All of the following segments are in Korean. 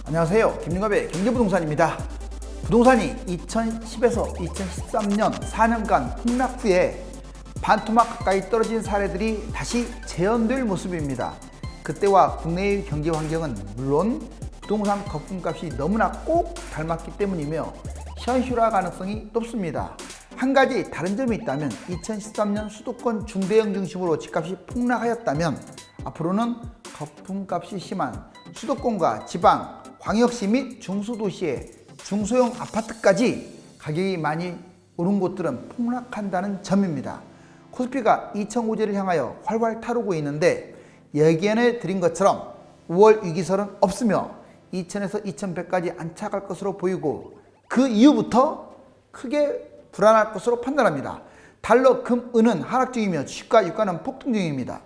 안녕하세요. 김윤갑의 경제부동산입니다. 부동산이 2010에서 2013년 4년간 폭락 후에 반토막 가까이 떨어진 사례들이 다시 재현될 모습입니다. 그때와 국내의 경제 환경은 물론 부동산 거품값이 너무나 꼭 닮았기 때문이며 현실화 가능성이 높습니다. 한 가지 다른 점이 있다면 2013년 수도권 중대형 중심으로 집값이 폭락하였다면 앞으로는 거품값이 심한 수도권과 지방, 광역시 및 중소도시의 중소형 아파트까지 가격이 많이 오른 곳들은 폭락한다는 점입니다. 코스피가 2005제를 향하여 활활 타오르고 있는데 예견해 드린 것처럼 5월 위기설은 없으며 2000에서 2100까지 안착할 것으로 보이고 그 이후부터 크게 불안할 것으로 판단합니다. 달러, 금, 은은 하락 중이며 주식과 유가는 폭등 중입니다.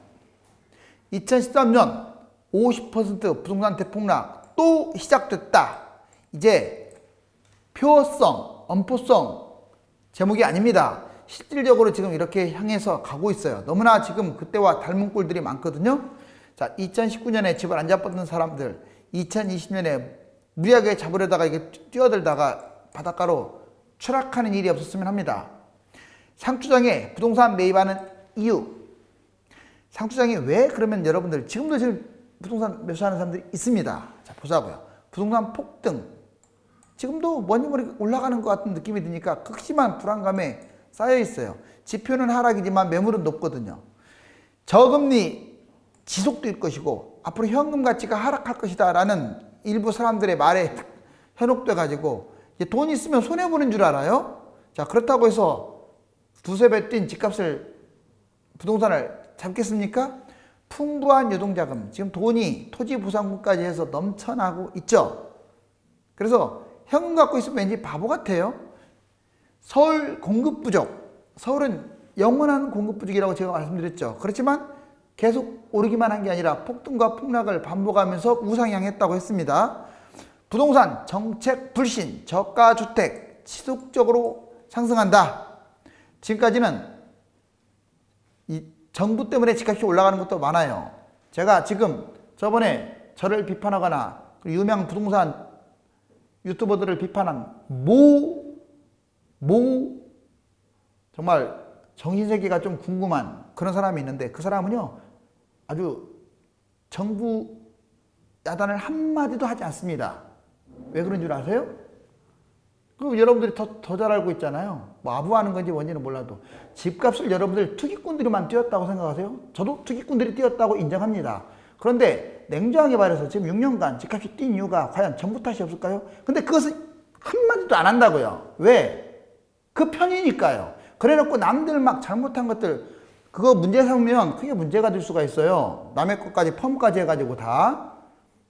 2013년 50% 부동산 대폭락 또 시작됐다. 이제 표어성, 엄포성 제목이 아닙니다. 실질적으로 지금 이렇게 향해서 가고 있어요. 너무나 지금 그때와 닮은 꼴들이 많거든요. 자, 2019년에 집을 안 잡았던 사람들 2020년에 무리하게 잡으려다가 이게 뛰어들다가 바닷가로 추락하는 일이 없었으면 합니다. 상투장에 부동산 매입하는 이유. 상투장이 왜 그러면 여러분들 지금도 지금 부동산 매수하는 사람들이 있습니다. 자, 보자고요. 부동산 폭등. 지금도 뭐니 뭐니 올라가는 것 같은 느낌이 드니까 극심한 불안감에 쌓여 있어요. 지표는 하락이지만 매물은 높거든요. 저금리 지속될 것이고 앞으로 현금 가치가 하락할 것이다 라는 일부 사람들의 말에 현혹돼 가지고 돈 있으면 손해보는 줄 알아요. 자, 그렇다고 해서 두세 배 뛴 집값을 부동산을 잡겠습니까? 풍부한 유동자금, 지금 돈이 토지부담금까지 해서 넘쳐나고 있죠. 그래서 현금 갖고 있으면 왠지 바보 같아요. 서울 공급 부족, 서울은 영원한 공급 부족이라고 제가 말씀드렸죠. 그렇지만 계속 오르기만 한 게 아니라 폭등과 폭락을 반복하면서 우상향했다고 했습니다. 부동산 정책 불신, 저가 주택 지속적으로 상승한다. 지금까지는 이 정부 때문에 집값이 올라가는 것도 많아요. 제가 지금 저번에 저를 비판하거나 유명 부동산 유튜버들을 비판한 정말 정신세계가 좀 궁금한 그런 사람이 있는데 그 사람은요 아주 정부 야단을 한마디도 하지 않습니다. 왜 그런 줄 아세요? 그럼 여러분들이 더 잘 알고 있잖아요. 뭐 아부하는 건지 뭔지는 몰라도 집값을 여러분들 투기꾼들이만 뛰었다고 생각하세요? 저도 투기꾼들이 뛰었다고 인정합니다. 그런데 냉정하게 말해서 지금 6년간 집값이 뛴 이유가 과연 정부 탓이 없을까요? 근데 그것은 한마디도 안 한다고요. 왜? 그 편이니까요. 그래놓고 남들 막 잘못한 것들 그거 문제 삼으면 크게 문제가 될 수가 있어요. 남의 것까지 펌까지 해가지고 다.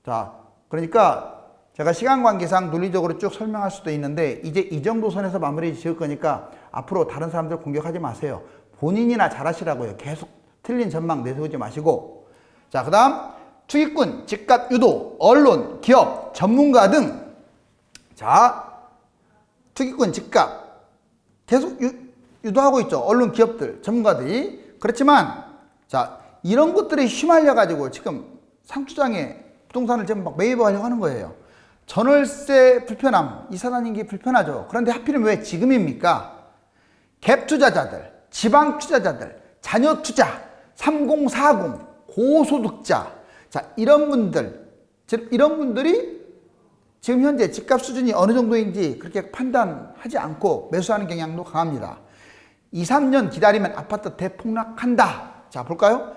자, 그러니까 제가 시간 관계상 논리적으로 쭉 설명할 수도 있는데 이제 이 정도 선에서 마무리 지을 거니까 앞으로 다른 사람들 공격하지 마세요. 본인이나 잘하시라고요. 계속 틀린 전망 내세우지 마시고. 자, 그 다음 투기꾼, 집값 유도, 언론, 기업, 전문가 등. 자, 투기꾼, 집값 계속 유도하고 있죠. 언론, 기업들, 전문가들이. 그렇지만 자, 이런 것들에 휘말려 가지고 지금 상투장에 부동산을 지금 막 매입하려고 하는 거예요. 전월세 불편함, 이사라는 불편하죠. 그런데 하필이면 왜 지금입니까? 갭 투자자들, 지방 투자자들, 자녀 투자, 3040, 고소득자. 자, 이런 분들이 지금 현재 집값 수준이 어느 정도인지 그렇게 판단하지 않고 매수하는 경향도 강합니다. 2, 3년 기다리면 아파트 대폭락한다. 자, 볼까요?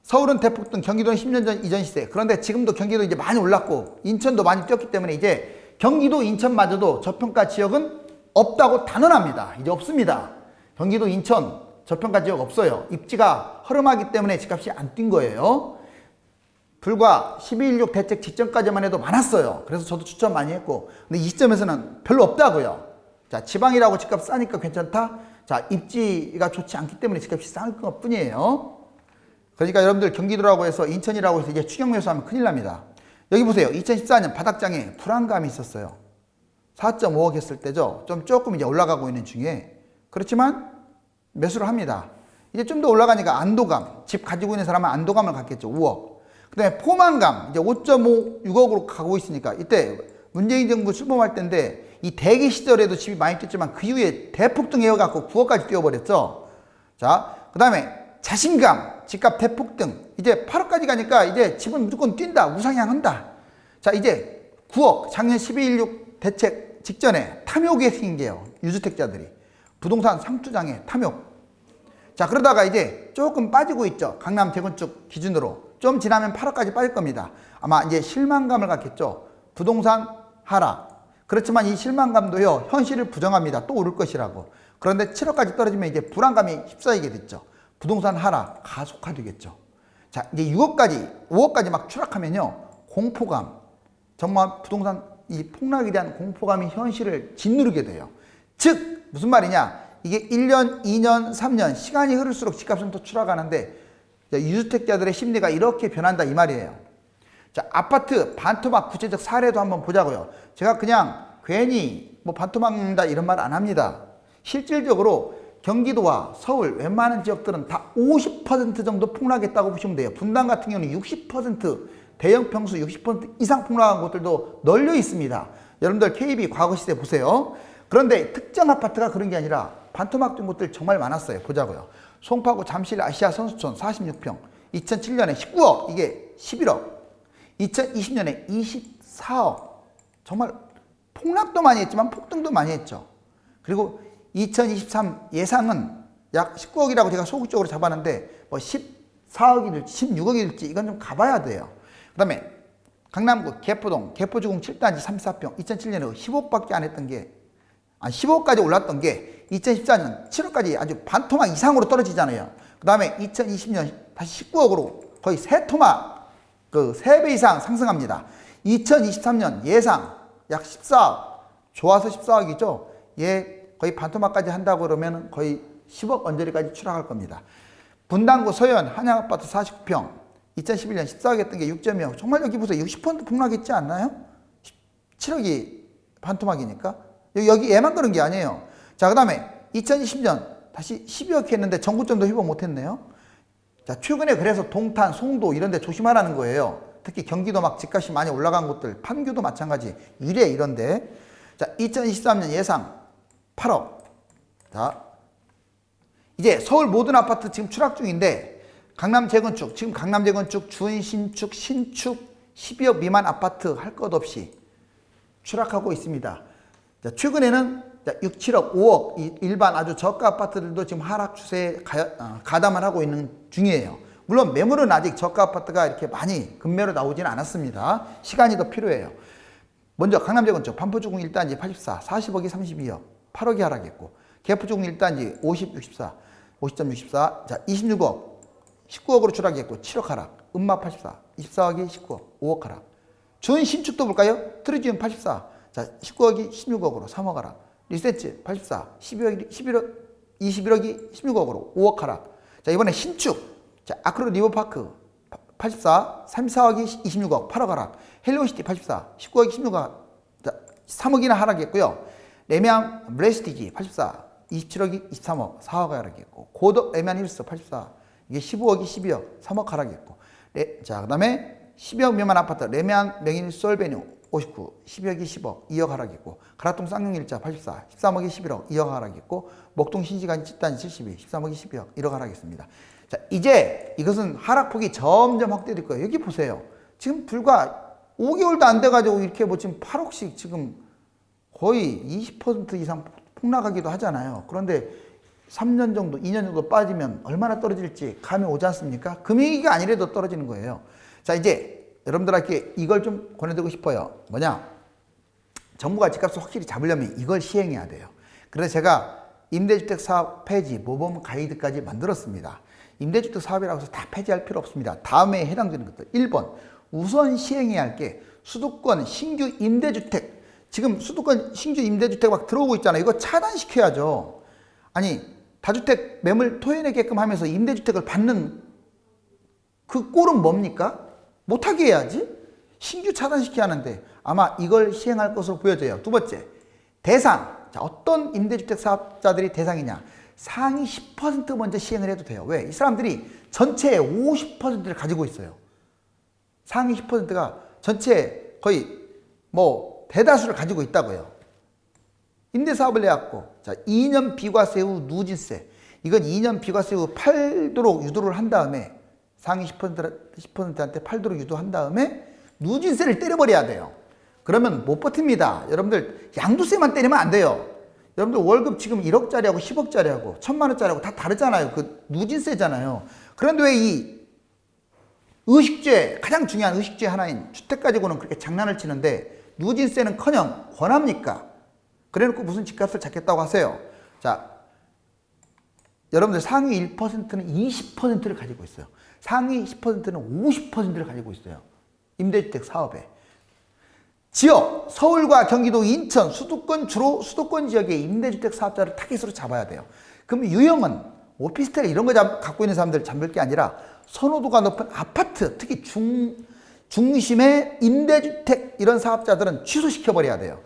서울은 대폭등, 경기도는 10년 전 이전 시세. 그런데 지금도 경기도 이제 많이 올랐고 인천도 많이 뛰었기 때문에 이제 경기도 인천마저도 저평가 지역은 없다고 단언합니다. 이제 없습니다. 경기도 인천 저평가 지역 없어요. 입지가 허름하기 때문에 집값이 안 뛴 거예요. 불과 12.16 대책 직전까지만 해도 많았어요. 그래서 저도 추천 많이 했고 근데 이 시점에서는 별로 없다고요. 자, 지방이라고 집값 싸니까 괜찮다. 자, 입지가 좋지 않기 때문에 집값이 싼 것 뿐이에요. 그러니까 여러분들 경기도라고 해서 인천이라고 해서 이제 추격 매수하면 큰일 납니다. 여기 보세요. 2014년 바닥장에 불안감이 있었어요. 4.5억 했을 때죠. 조금 이제 올라가고 있는 중에. 그렇지만 매수를 합니다. 이제 좀 더 올라가니까 안도감. 집 가지고 있는 사람은 안도감을 갖겠죠. 5억. 그다음에 포만감 이제 5.56억으로 가고 있으니까 이때 문재인 정부 출범할 때인데 이 대기 시절에도 집이 많이 뛰었지만 그 이후에 대폭등 해갖고 9억까지 뛰어버렸죠. 자, 그다음에 자신감, 집값 대폭등. 이제 8억까지 가니까 이제 집은 무조건 뛴다, 우상향한다. 자, 이제 9억, 작년 12.16 대책 직전에 탐욕에 생겨요. 유주택자들이. 부동산 상투장에 탐욕. 자, 그러다가 이제 조금 빠지고 있죠. 강남 재건축 기준으로. 좀 지나면 8억까지 빠질 겁니다. 아마 이제 실망감을 갖겠죠. 부동산 하락. 그렇지만 이 실망감도요, 현실을 부정합니다. 또 오를 것이라고. 그런데 7억까지 떨어지면 이제 불안감이 휩싸이게 됐죠. 부동산 하락 가속화되겠죠. 자, 이제 6억까지, 5억까지 막 추락하면요, 공포감. 정말 부동산 이 폭락에 대한 공포감이 현실을 짓누르게 돼요. 즉, 무슨 말이냐. 이게 1년, 2년, 3년 시간이 흐를수록 집값은 또 추락하는데 유주택자들의 심리가 이렇게 변한다 이 말이에요. 자, 아파트 반토막 구체적 사례도 한번 보자고요. 제가 그냥 괜히 뭐 반토막난다 이런 말 안 합니다. 실질적으로 경기도와 서울 웬만한 지역들은 다 50% 정도 폭락했다고 보시면 돼요. 분당 같은 경우는 60%, 대형 평수 60% 이상 폭락한 곳들도 널려 있습니다. 여러분들 KB 과거시대 보세요. 그런데 특정 아파트가 그런 게 아니라 반토막 된 곳들 정말 많았어요. 보자고요. 송파구 잠실 아시아 선수촌 46평 2007년에 19억, 이게 11억, 2020년에 24억. 정말 폭락도 많이 했지만 폭등도 많이 했죠. 그리고 2023 예상은 약 19억이라고 제가 소극적으로 잡았는데 뭐 14억일지 16억일지 이건 좀 가봐야 돼요. 그 다음에 강남구 개포동 개포주공 7단지 34평 2007년에 10억밖에 안 했던 게 15억까지 올랐던 게 2014년 7억까지 아주 반토막 이상으로 떨어지잖아요. 그 다음에 2020년 다시 19억으로 거의 3토막, 그 3배 이상 상승합니다. 2023년 예상 약 14억, 좋아서 14억이죠. 예, 거의 반토막까지 한다고 그러면 거의 10억 언저리까지 추락할 겁니다. 분당구 서현 한양아파트 49평 2011년 14억 했던 게 6.2억. 정말 여기 보세요. 60% 폭락했지 않나요? 7억이 반토막이니까. 여기 얘만 그런 게 아니에요. 자, 그 다음에 2020년 다시 12억 했는데 전구점도 회복 못했네요. 자, 최근에 그래서 동탄, 송도 이런 데 조심하라는 거예요. 특히 경기도 막 집값이 많이 올라간 곳들, 판교도 마찬가지, 유래 이런데. 자, 2023년 예상 8억. 자, 이제 서울 모든 아파트 지금 추락 중인데 강남 재건축, 지금 강남 재건축, 준신축, 신축 12억 미만 아파트 할 것 없이 추락하고 있습니다. 자, 최근에는 6, 7억, 5억 일반 아주 저가 아파트들도 지금 하락 추세에 가담을 하고 있는 중이에요. 물론 매물은 아직 저가 아파트가 이렇게 많이 급매로 나오지는 않았습니다. 시간이 더 필요해요. 먼저 강남 재건축 반포주공 1단지 84, 40억이 32억, 8억이 하락했고 개포주공 1단지 50, 64, 50.64, 자 26억, 19억으로 추락했고 7억 하락, 음마 84, 24억이 19억, 5억 하락. 준신축도 볼까요? 트리지움 84, 자 19억이 16억으로 3억 하락. 리센츠 84, 11억, 21억이 16억으로 5억 하락. 자 이번에 신축, 자 아크로 리버파크 84, 34억이 26억, 8억 하락. 헬리오시티 84, 19억이 16억, 자 3억이나 하락했고요. 레미안 브레스티지 84, 27억이 23억, 4억 하락했고, 고덕 레미안 힐스 84, 이게 15억이 12억, 3억 하락했고, 자 그 다음에 12억 미만 아파트 레미안 명인 솔베뉴 59, 12억이 10억, 2억 하락했고, 가락동 쌍용일자 84, 13억이 11억, 2억 하락했고, 목동 신시간 10단지 72, 13억이 12억, 1억 하락했습니다. 자, 이제 이것은 하락폭이 점점 확대될 거예요. 여기 보세요. 지금 불과 5개월도 안 돼가지고 이렇게 뭐 지금 8억씩 지금 거의 20% 이상 폭락하기도 하잖아요. 그런데 3년 정도, 2년 정도 빠지면 얼마나 떨어질지 감이 오지 않습니까? 금융위기가 아니래도 떨어지는 거예요. 자, 이제 여러분들에게 이걸 좀 권해드리고 싶어요. 뭐냐? 정부가 집값을 확실히 잡으려면 이걸 시행해야 돼요. 그래서 제가 임대주택 사업 폐지 모범 가이드까지 만들었습니다. 임대주택 사업이라고 해서 다 폐지할 필요 없습니다. 다음에 해당되는 것들. 1번, 우선 시행해야 할 게 수도권 신규 임대주택. 지금 수도권 신규 임대주택 막 들어오고 있잖아요. 이거 차단시켜야죠. 아니, 다주택 매물 토해내게끔 하면서 임대주택을 받는 그 꼴은 뭡니까? 못하게 해야지. 신규 차단시켜야 하는데 아마 이걸 시행할 것으로 보여져요. 두 번째, 대상. 자, 어떤 임대주택 사업자들이 대상이냐? 상위 10% 먼저 시행을 해도 돼요. 왜? 이 사람들이 전체의 50%를 가지고 있어요. 상위 10%가 전체 거의 뭐 대다수를 가지고 있다고요. 임대사업을 내갖고, 자, 2년 비과세 후 누진세. 이건 2년 비과세 후 팔도록 유도를 한 다음에, 상위 10%한테 팔도록 유도한 다음에 누진세를 때려버려야 돼요. 그러면 못 버팁니다. 여러분들 양도세만 때리면 안 돼요. 여러분들 월급 지금 1억짜리하고 10억짜리하고 1000만 원짜리하고 다 다르잖아요. 그 누진세잖아요. 그런데 왜 이 의식주의, 가장 중요한 의식주의 하나인 주택 가지고는 그렇게 장난을 치는데 누진세는커녕 권합니까? 그래놓고 무슨 집값을 잡겠다고 하세요. 자, 여러분들 상위 1%는 20%를 가지고 있어요. 상위 10%는 50%를 가지고 있어요. 임대주택 사업에. 지역, 서울과 경기도, 인천, 수도권, 주로 수도권 지역의 임대주택 사업자를 타깃으로 잡아야 돼요. 그럼 유형은 오피스텔 이런 거 갖고 있는 사람들 잡을 게 아니라 선호도가 높은 아파트, 특히 중심의 임대주택 이런 사업자들은 취소시켜버려야 돼요.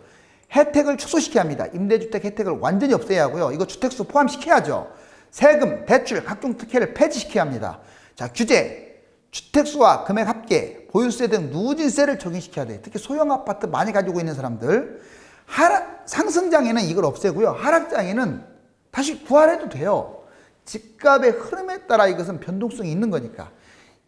혜택을 축소시켜야 합니다. 임대주택 혜택을 완전히 없애야 하고요. 이거 주택수 포함시켜야죠. 세금, 대출, 각종 특혜를 폐지시켜야 합니다. 자, 규제, 주택수와 금액 합계, 보유세 등 누진세를 적용시켜야 돼요. 특히 소형 아파트 많이 가지고 있는 사람들. 상승장에는 이걸 없애고요. 하락장에는 다시 부활해도 돼요. 집값의 흐름에 따라 이것은 변동성이 있는 거니까.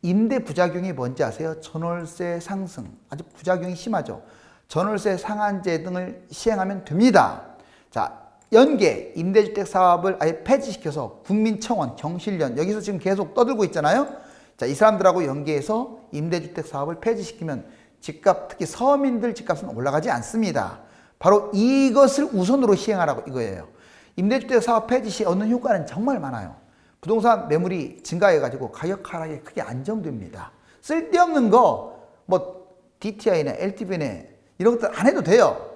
임대 부작용이 뭔지 아세요? 전월세 상승. 아주 부작용이 심하죠. 전월세 상한제 등을 시행하면 됩니다. 자, 연계, 임대주택 사업을 아예 폐지시켜서 국민청원, 경실련, 여기서 지금 계속 떠들고 있잖아요. 자, 이 사람들하고 연계해서 임대주택 사업을 폐지시키면 집값, 특히 서민들 집값은 올라가지 않습니다. 바로 이것을 우선으로 시행하라고 이거예요. 임대주택 사업 폐지 시 얻는 효과는 정말 많아요. 부동산 매물이 증가해가지고 가격 하락이 크게 안정됩니다. 쓸데없는 거, 뭐 DTI나 LTV나 이런 것들 안 해도 돼요.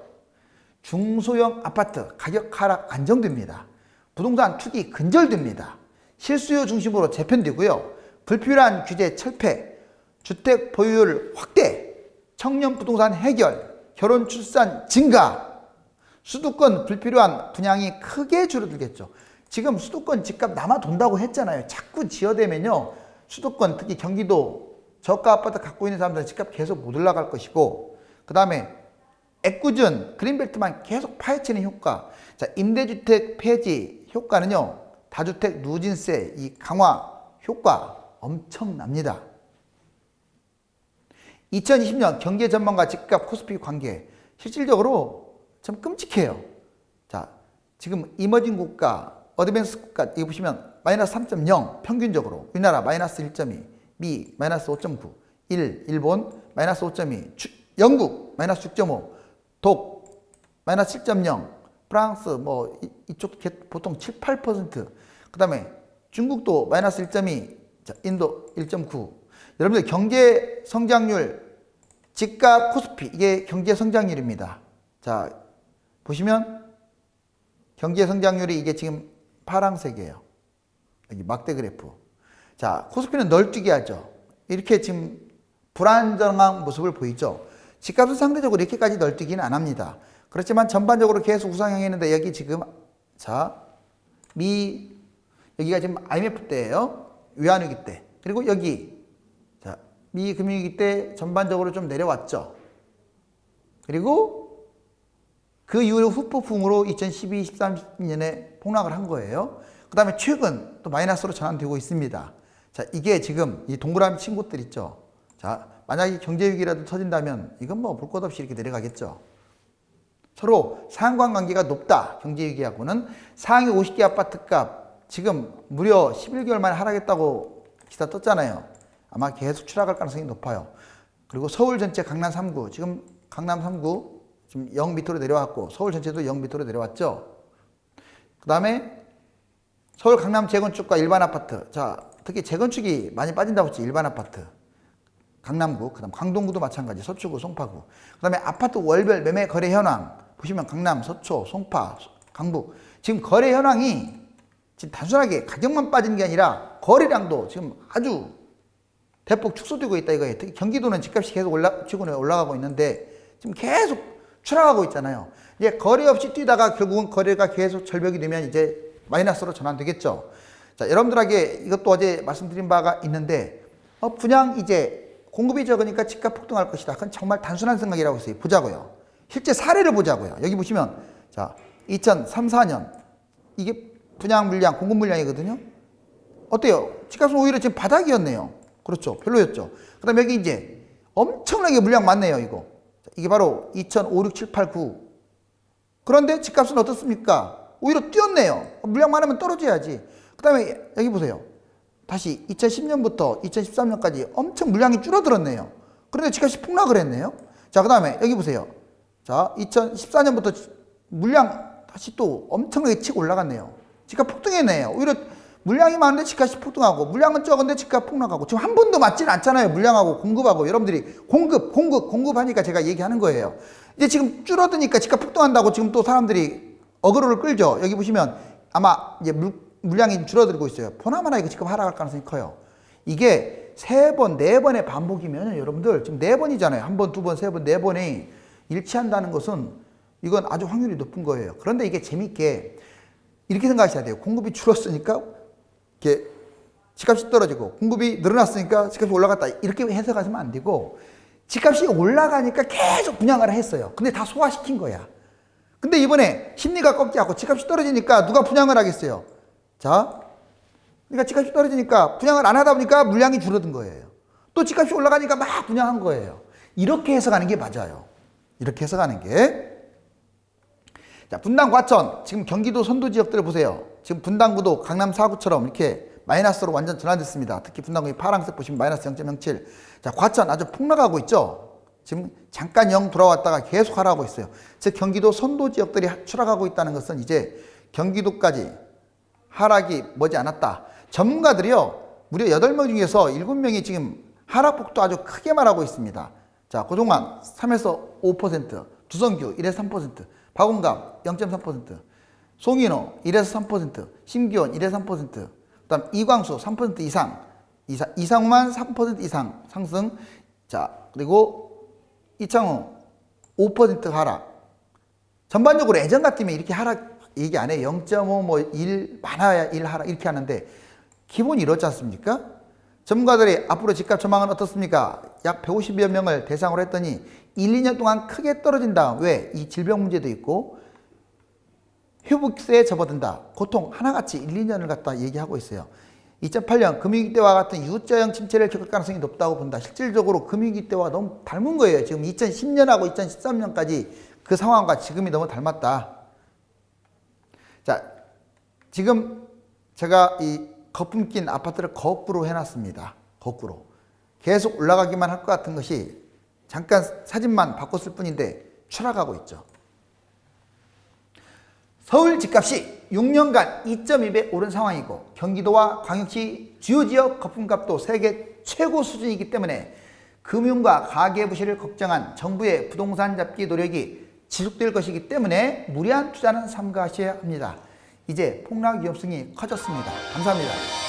중소형 아파트 가격 하락 안정됩니다. 부동산 투기 근절됩니다. 실수요 중심으로 재편되고요. 불필요한 규제 철폐, 주택 보유율 확대, 청년 부동산 해결, 결혼 출산 증가, 수도권 불필요한 분양이 크게 줄어들겠죠. 지금 수도권 집값 남아 돈다고 했잖아요. 자꾸 지어대면요. 수도권 특히 경기도 저가 아파트 갖고 있는 사람들은 집값 계속 못 올라갈 것이고, 그 다음에 애꿎은 그린벨트만 계속 파헤치는 효과. 자, 임대주택 폐지 효과는요. 다주택 누진세 이 강화 효과 엄청납니다. 2020년 경제 전망과 집값 코스피 관계 실질적으로 좀 끔찍해요. 자, 지금 이머징 국가, 어드밴스 국가 이거 보시면 마이너스 3.0 평균적으로, 우리나라 마이너스 1.2, 미 마이너스 5.9, 일본 마이너스 5.2, 영국 마이너스 6.5, 독 마이너스 7.0, 프랑스 뭐 이쪽 보통 7, 8%, 그 다음에 중국도 마이너스 1.2, 자, 인도 1.9. 여러분들 경제 성장률, 집값 코스피 이게 경제 성장률입니다. 자, 보시면 경제 성장률이 이게 지금 파란색이에요. 여기 막대 그래프. 자, 코스피는 널뛰기 하죠. 이렇게 지금 불안정한 모습을 보이죠. 집값은 상대적으로 이렇게까지 널뛰기는 안 합니다. 그렇지만 전반적으로 계속 우상향 했는데 여기 지금 자, 여기가 지금 IMF 때예요. 외환위기 때. 그리고 여기 자, 미 금융위기 때 전반적으로 좀 내려왔죠. 그리고 그 이후로 후폭풍으로 2012, 13년에 폭락을 한 거예요. 그 다음에 최근 또 마이너스로 전환되고 있습니다. 자, 이게 지금 이 동그라미 친 곳들 있죠. 자, 만약에 경제위기라도 터진다면 이건 뭐 볼 것 없이 이렇게 내려가겠죠. 서로 상관관계가 높다. 경제위기하고는 상위 50개 아파트값 지금 무려 11개월 만에 하락했다고 기사 떴잖아요. 아마 계속 추락할 가능성이 높아요. 그리고 서울 전체 강남 3구, 지금 강남 3구 지금 0 밑으로 내려왔고 서울 전체도 0 밑으로 내려왔죠. 그 다음에 서울 강남 재건축과 일반 아파트. 자, 특히 재건축이 많이 빠진다고 했지. 일반 아파트. 강남구, 그 다음 광동구도 마찬가지. 서초구, 송파구. 그 다음에 아파트 월별 매매 거래 현황. 보시면 강남, 서초, 송파, 강북. 지금 거래 현황이 지금 단순하게 가격만 빠지는 게 아니라 거래량도 지금 아주 대폭 축소되고 있다 이거예요. 특히 경기도는 집값이 계속 최근에 올라가고 있는데 지금 계속 추락하고 있잖아요. 이제 거래 없이 뛰다가 결국은 거래가 계속 절벽이 되면 이제 마이너스로 전환되겠죠. 자, 여러분들에게 이것도 어제 말씀드린 바가 있는데 분양 이제 공급이 적으니까 집값 폭등할 것이다. 그건 정말 단순한 생각이라고 했어요. 보자고요. 실제 사례를 보자고요. 여기 보시면 자 2003, 4년 이게 분양 물량, 공급 물량이거든요. 어때요? 집값은 오히려 지금 바닥이었네요. 그렇죠. 별로였죠. 그 다음에 여기 이제 엄청나게 물량 많네요. 이게 바로 2005, 6, 7, 8, 9. 그런데 집값은 어떻습니까? 오히려 뛰었네요. 물량 많으면 떨어져야지. 그 다음에 여기 보세요. 다시 2010년부터 2013년까지 엄청 물량이 줄어들었네요. 그런데 집값이 폭락을 했네요. 자, 그 다음에 여기 보세요. 자, 2014년부터 물량 다시 또 엄청나게 치고 올라갔네요. 집값 폭등했네요. 오히려 물량이 많은데 집값이 폭등하고 물량은 적은데 집값 폭락하고 지금 한 번도 맞지는 않잖아요. 물량하고 공급하고 여러분들이 공급하니까 제가 얘기하는 거예요. 이제 지금 줄어드니까 집값 폭등한다고 지금 또 사람들이 어그로를 끌죠. 여기 보시면 아마 이제 물량이 줄어들고 있어요. 보나마나 이거 집값 하락할 가능성이 커요. 이게 3번, 4번의 반복이면 여러분들 지금 4번이잖아요. 1번, 2번, 3번, 4번이 일치한다는 것은 이건 아주 확률이 높은 거예요. 그런데 이게 재밌게 이렇게 생각하셔야 돼요. 공급이 줄었으니까 이렇게 집값이 떨어지고 공급이 늘어났으니까 집값이 올라갔다. 이렇게 해석하시면 안 되고 집값이 올라가니까 계속 분양을 했어요. 근데 다 소화시킨 거야. 근데 이번에 심리가 꺾이고 집값이 떨어지니까 누가 분양을 하겠어요? 자, 그러니까 집값이 떨어지니까 분양을 안 하다 보니까 물량이 줄어든 거예요. 또 집값이 올라가니까 막 분양한 거예요. 이렇게 해석하는 게 맞아요. 이렇게 해석하는 게. 자, 분당 과천, 지금 경기도 선도 지역들을 보세요. 지금 분당구도 강남 4구처럼 이렇게 마이너스로 완전 전환됐습니다. 특히 분당구의 파란색 보시면 마이너스 0.07. 자, 과천 아주 폭락하고 있죠. 지금 잠깐 0 돌아왔다가 계속 하락하고 있어요. 즉 경기도 선도 지역들이 추락하고 있다는 것은 이제 경기도까지 하락이 머지않았다. 전문가들이요. 무려 8명 중에서 7명이 지금 하락폭도 아주 크게 말하고 있습니다. 자, 고종환 3에서 5%, 두성규 1에서 3%, 박원감 0.3%, 송인호 1에서 3%, 심기원 1에서 3%, 그 다음 이광수 3% 이상, 이상만 3% 이상 상승. 자, 그리고 이창호 5% 하락. 전반적으로 예전 같으면 이렇게 하락 얘기 안 해요. 0.5, 뭐 1, 많아야 1 하락 이렇게 하는데 기본이 이렇지 않습니까? 전문가들이 앞으로 집값 전망은 어떻습니까? 약 150여 명을 대상으로 했더니 1, 2년 동안 크게 떨어진다. 왜? 이 질병 문제도 있고 회복세에 접어든다. 고통 하나같이 1, 2년을 갖다 얘기하고 있어요. 2008년 금융위기 때와 같은 U자형 침체를 겪을 가능성이 높다고 본다. 실질적으로 금융위기 때와 너무 닮은 거예요. 지금 2010년하고 2013년까지 그 상황과 지금이 너무 닮았다. 자, 지금 제가 이 거품 낀 아파트를 거꾸로 해놨습니다. 거꾸로. 계속 올라가기만 할 것 같은 것이 잠깐 사진만 바꿨을 뿐인데 추락하고 있죠. 서울 집값이 6년간 2.2배 오른 상황이고 경기도와 광역시 주요 지역 거품값도 세계 최고 수준이기 때문에 금융과 가계부실을 걱정한 정부의 부동산 잡기 노력이 지속될 것이기 때문에 무리한 투자는 삼가하셔야 합니다. 이제 폭락 위험성이 커졌습니다. 감사합니다.